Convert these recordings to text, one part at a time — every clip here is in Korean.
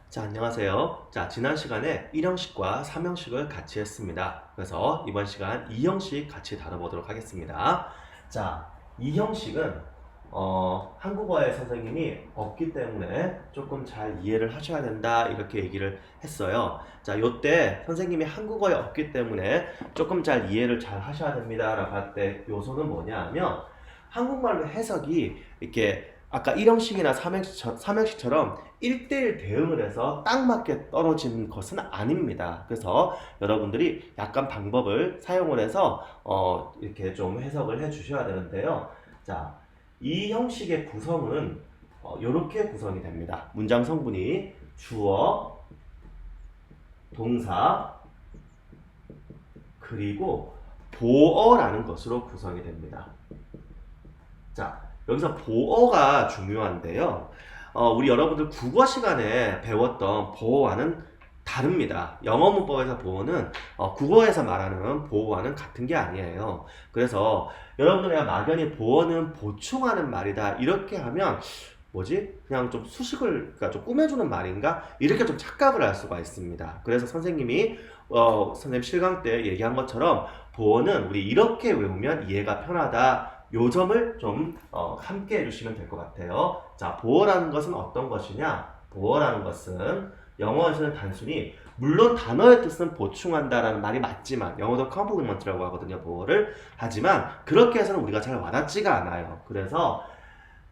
자, 안녕하세요. 자, 지난 시간에 1형식과 3형식을 같이 했습니다. 그래서 이번 시간 2형식 같이 다뤄보도록 하겠습니다. 자, 2형식은 한국어의 선생님이 없기 때문에 조금 잘 이해를 하셔야 된다 이렇게 얘기를 했어요. 자, 요때 선생님이 한국어에 없기 때문에 조금 잘 이해를 잘 하셔야 됩니다 라고 할 때 요소는 뭐냐 하면 한국말로 해석이 이렇게 아까 1형식이나 3형식처럼 1대1 대응을 해서 딱 맞게 떨어진 것은 아닙니다. 그래서 여러분들이 약간 방법을 사용을 해서 이렇게 좀 해석을 해 주셔야 되는데요. 자, 이 형식의 구성은 이렇게 구성이 됩니다. 문장 성분이 주어, 동사, 그리고 보어라는 것으로 구성이 됩니다. 자, 여기서 보어가 중요한데요. 우리 여러분들 국어 시간에 배웠던 보어와는 다릅니다. 영어 문법에서 보어는 국어에서 말하는 보어와는 같은 게 아니에요. 그래서 여러분들 막연히 보어는 보충하는 말이다 이렇게 하면 뭐지? 그냥 좀 수식을 그러니까 좀 꾸며주는 말인가? 이렇게 좀 착각을 할 수가 있습니다. 그래서 선생님이 선생님 실강 때 얘기한 것처럼 보어는 우리 이렇게 외우면 이해가 편하다. 요 점을 좀 함께 해주시면 될 것 같아요. 자, 보어라는 것은 어떤 것이냐? 보어라는 것은 영어에서는 단순히 물론 단어의 뜻은 보충한다라는 말이 맞지만 영어도 컴플리먼트라고 하거든요. 보어를 하지만 그렇게 해서는 우리가 잘 와닿지가 않아요. 그래서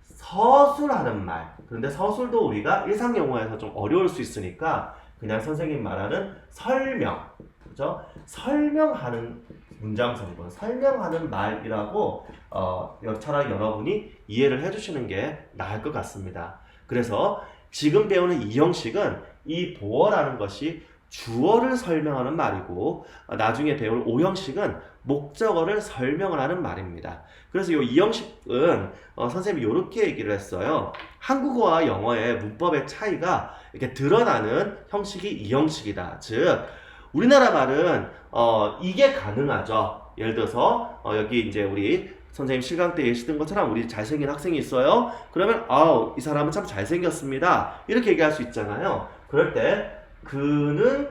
서술하는 말 그런데 서술도 우리가 일상 영어에서 좀 어려울 수 있으니까 그냥 선생님 말하는 설명 그죠? 설명하는 문장 성분, 설명하는 말이라고 차라리 여러분이 이해를 해주시는 게 나을 것 같습니다. 그래서 지금 배우는 이 형식은 이 보어라는 것이 주어를 설명하는 말이고 나중에 배울 5형식은 목적어를 설명을 하는 말입니다. 그래서 이 형식은 선생님이 이렇게 얘기를 했어요. 한국어와 영어의 문법의 차이가 이렇게 드러나는 형식이 이 형식이다. 즉 우리나라 말은 이게 가능하죠. 예를 들어서 여기 이제 우리 선생님 실강 때 예시든 것처럼 우리 잘생긴 학생이 있어요. 그러면 이 사람은 참 잘생겼습니다. 이렇게 얘기할 수 있잖아요. 그럴 때 그는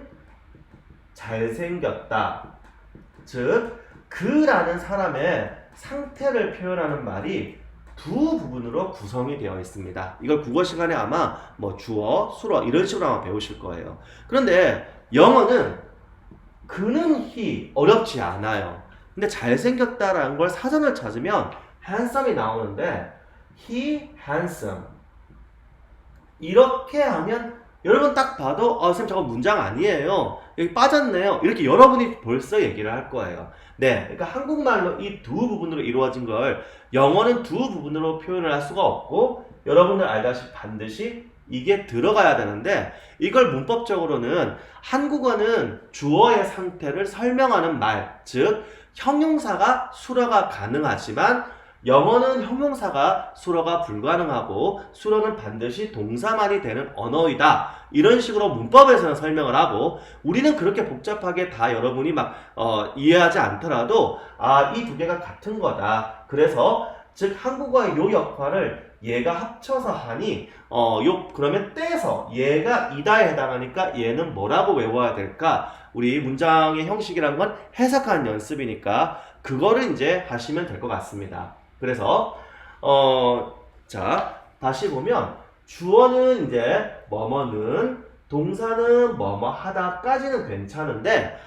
잘생겼다. 즉 그라는 사람의 상태를 표현하는 말이 두 부분으로 구성이 되어 있습니다. 이걸 국어 시간에 아마 뭐 주어, 수어 이런 식으로 아마 배우실 거예요. 그런데 영어는 그는 he 어렵지 않아요. 근데 잘생겼다라는 걸 사전을 찾으면 handsome이 나오는데 he handsome 이렇게 하면 여러분 딱 봐도 선생님 저거 문장 아니에요. 여기 빠졌네요. 이렇게 여러분이 벌써 얘기를 할 거예요. 네, 그러니까 한국말로 이 두 부분으로 이루어진 걸 영어는 두 부분으로 표현을 할 수가 없고 여러분들 알다시피 반드시 이게 들어가야 되는데 이걸 문법적으로는 한국어는 주어의 상태를 설명하는 말, 즉 형용사가 수어가 가능하지만 영어는 형용사가 수어가 불가능하고 수어는 반드시 동사만이 되는 언어이다. 이런 식으로 문법에서는 설명을 하고 우리는 그렇게 복잡하게 다 여러분이 막 이해하지 않더라도 이 두 개가 같은 거다. 그래서 즉 한국어의 요 역할을 얘가 합쳐서 하니 그러면 떼서 얘가 이다에 해당하니까 얘는 뭐라고 외워야 될까? 우리 문장의 형식이란 건 해석하는 연습이니까 그거를 이제 하시면 될 것 같습니다. 그래서 자 다시 보면 주어는 이제 뭐뭐는 동사는 뭐뭐 하다까지는 괜찮은데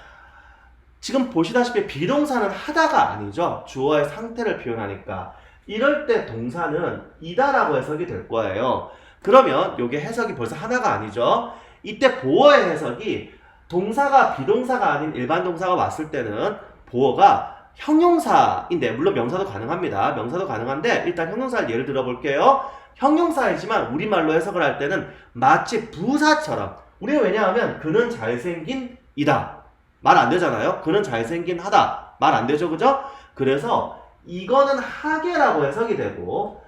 지금 보시다시피 비동사는 하다가 아니죠. 주어의 상태를 표현하니까 이럴 때 동사는 이다라고 해석이 될 거예요. 그러면 이게 해석이 벌써 하나가 아니죠. 이때 보어의 해석이 동사가 비동사가 아닌 일반 동사가 왔을 때는 보어가 형용사인데 물론 명사도 가능합니다. 명사도 가능한데 일단 형용사를 예를 들어 볼게요. 형용사이지만 우리말로 해석을 할 때는 마치 부사처럼 우리는 왜냐하면 그는 잘생긴 이다. 말 안 되잖아요. 그는 잘생긴 하다. 말 안 되죠. 그죠? 그래서 이거는 하게라고 해석이 되고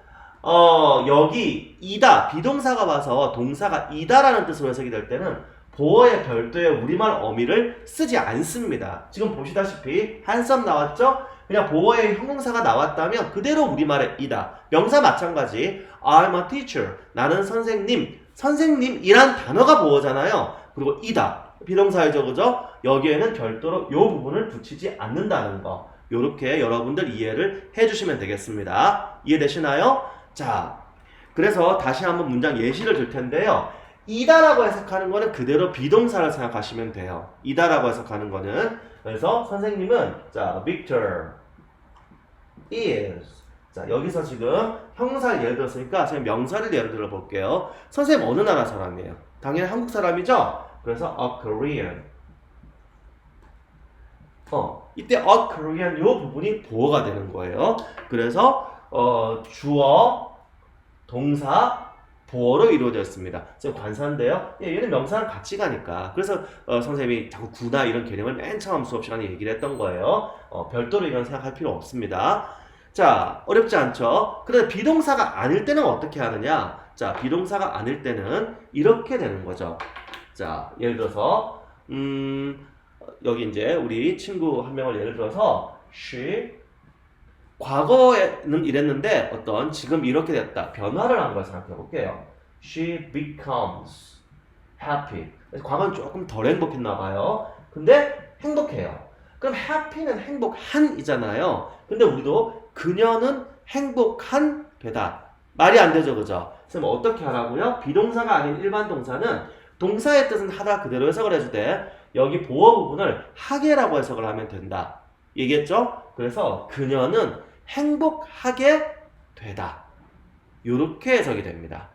여기 이다 비동사가 와서 동사가 이다라는 뜻으로 해석이 될 때는 보어의 별도의 우리말 어미를 쓰지 않습니다. 지금 보시다시피 한썸 나왔죠? 그냥 보어의 형용사가 나왔다면 그대로 우리말의 이다. 명사 마찬가지 I'm a teacher. 나는 선생님. 선생님이란 단어가 보어잖아요. 그리고 이다. 비동사이죠, 그죠? 여기에는 별도로 요 부분을 붙이지 않는다는 거. 요렇게 여러분들 이해를 해주시면 되겠습니다. 이해되시나요? 자, 그래서 다시 한번 문장 예시를 줄 텐데요. 이다라고 해석하는 거는 그대로 비동사를 생각하시면 돼요. 이다라고 해석하는 거는. 그래서 선생님은 자, Victor is. 자, 여기서 지금 형용사를 예를 들었으니까 제가 명사를 예를 들어 볼게요. 선생님 어느 나라 사람이에요? 당연히 한국 사람이죠? 그래서 a Korean. 이때 a Korean 요 부분이 보어가 되는 거예요. 그래서 주어, 동사, 보어로 이루어져 있습니다. 지금 관사인데요. 얘는 명사랑 같이 가니까. 그래서 선생님이 자꾸 구나 이런 개념을 맨 처음 수업 시간에 얘기를 했던 거예요. 별도로 이런 생각할 필요 없습니다. 자, 어렵지 않죠? 그런데 비동사가 아닐 때는 어떻게 하느냐? 자, 비동사가 아닐 때는 이렇게 되는 거죠. 자, 예를 들어서 여기 이제 우리 친구 한 명을 예를 들어서 she 과거에는 이랬는데 지금 이렇게 됐다. 변화를 한 걸 생각해 볼게요. She becomes happy. 과거는 조금 덜 행복했나 봐요. 근데 행복해요. 그럼 happy는 행복한이잖아요. 근데 우리도 그녀는 행복한 되다. 말이 안 되죠, 그죠? 그럼 어떻게 하라고요? 비동사가 아닌 일반 동사는 동사의 뜻은 하다 그대로 해석을 해주되 여기 보어 부분을 하게라고 해석을 하면 된다. 얘기했죠? 그래서 그녀는 행복하게 되다. 이렇게 해석이 됩니다.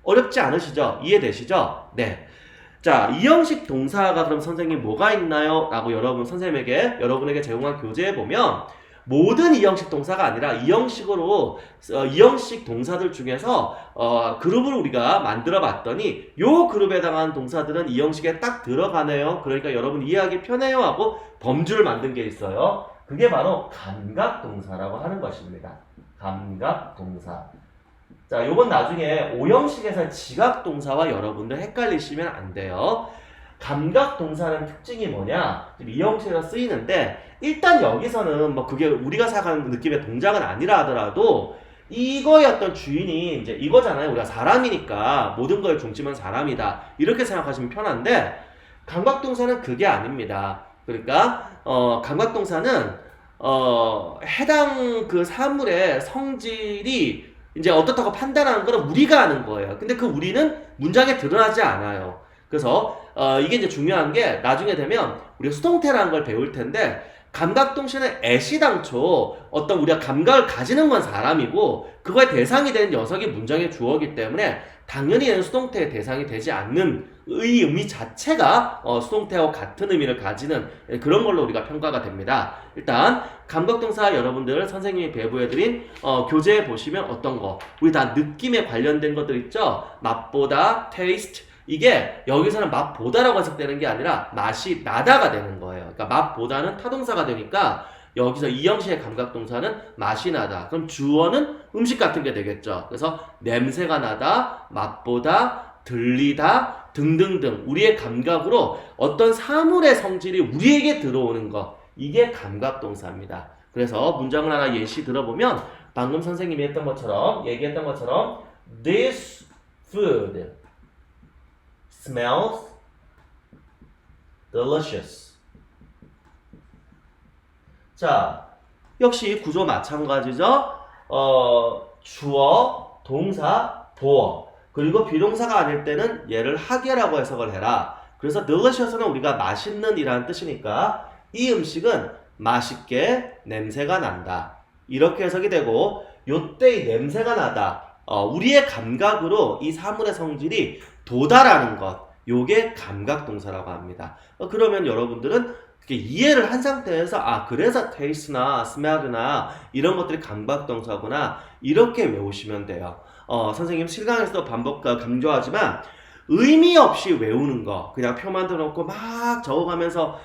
어렵지 않으시죠? 이해되시죠? 네. 자, 이 형식 동사가 그럼 선생님 뭐가 있나요? 라고 여러분에게 제공한 교재에 보면 모든 이 형식 동사가 아니라 이 형식으로 이 형식 동사들 중에서 그룹을 우리가 만들어 봤더니 요 그룹에 해당하는 동사들은 이 형식에 딱 들어가네요. 그러니까 여러분 이해하기 편해요 하고 범주를 만든 게 있어요. 그게 바로 감각동사라고 하는 것입니다. 감각동사. 자, 요건 나중에 오형식에서 지각동사와 여러분들 헷갈리시면 안 돼요. 감각동사는 특징이 뭐냐? 이 형식에서 쓰이는데 일단 여기서는 뭐 그게 우리가 생각하는 느낌의 동작은 아니라 하더라도 이거의 어떤 주인이 이제 이거잖아요. 우리가 사람이니까 모든 걸 중심은 사람이다. 이렇게 생각하시면 편한데 감각동사는 그게 아닙니다. 그러니까 감각동사는 해당 그 사물의 성질이 이제 어떻다고 판단하는 거는 우리가 하는 거예요. 근데 그 우리는 문장에 드러나지 않아요. 그래서 이게 이제 중요한 게 나중에 되면 우리가 수동태라는 걸 배울 텐데 감각동사는 애시당초 우리가 감각을 가지는 건 사람이고 그거의 대상이 되는 녀석이 문장의 주어이기 때문에 당연히 얘는 수동태의 대상이 되지 않는 의 의미 자체가 수동태와 같은 의미를 가지는 그런 걸로 우리가 평가가 됩니다. 일단 감각동사 여러분들 선생님이 배부해드린 교재에 보시면 어떤 거 우리 다 느낌에 관련된 것들 있죠? 맛보다, taste 이게 여기서는 맛보다라고 해석되는 게 아니라 맛이 나다가 되는 거예요. 그러니까 맛보다는 타동사가 되니까 여기서 이 형식의 감각동사는 맛이 나다. 그럼 주어는 음식 같은 게 되겠죠. 그래서 냄새가 나다, 맛보다, 들리다 등등등 우리의 감각으로 어떤 사물의 성질이 우리에게 들어오는 것 이게 감각동사입니다. 그래서 문장을 하나 예시 들어보면 방금 선생님이 얘기했던 것처럼 This food smells delicious. 자, 역시 구조 마찬가지죠. 주어, 동사, 보어. 그리고 비동사가 아닐 때는 얘를 하게라고 해석을 해라. 그래서 delicious는 우리가 맛있는 이라는 뜻이니까 이 음식은 맛있게 냄새가 난다. 이렇게 해석이 되고 요때 이 냄새가 나다. 우리의 감각으로 이 사물의 성질이 도달하는 것. 요게 감각동사라고 합니다. 그러면 여러분들은 이해를 한 상태에서 그래서 taste나 smell나 이런 것들이 감각동사구나 이렇게 외우시면 돼요. 선생님 실강에서도 강조하지만 의미 없이 외우는 거 그냥 표만 들어놓고 막 적어가면서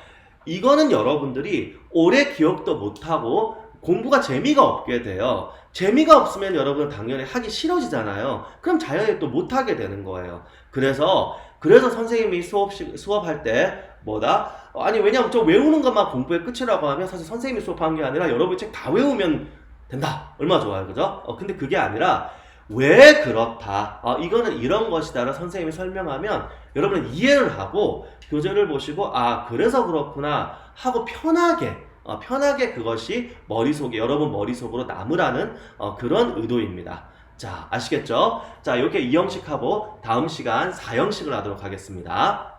이거는 여러분들이 오래 기억도 못하고 공부가 재미가 없게 돼요. 재미가 없으면 여러분은 당연히 하기 싫어지잖아요. 그럼 자연히 또 못하게 되는 거예요. 그래서 선생님이 수업할 때 왜냐면 저 외우는 것만 공부의 끝이라고 하면 사실 선생님이 수업한 게 아니라 여러분 책 다 외우면 된다. 얼마나 좋아요. 그죠? 근데 그게 아니라 왜 그렇다. 이거는 이런 것이다라 선생님이 설명하면 여러분은 이해를 하고 교재를 보시고 아 그래서 그렇구나 하고 편하게 그것이 여러분 머릿속으로 남으라는 그런 의도입니다. 자, 아시겠죠? 자, 이렇게 2형식하고 다음 시간 4형식을 하도록 하겠습니다.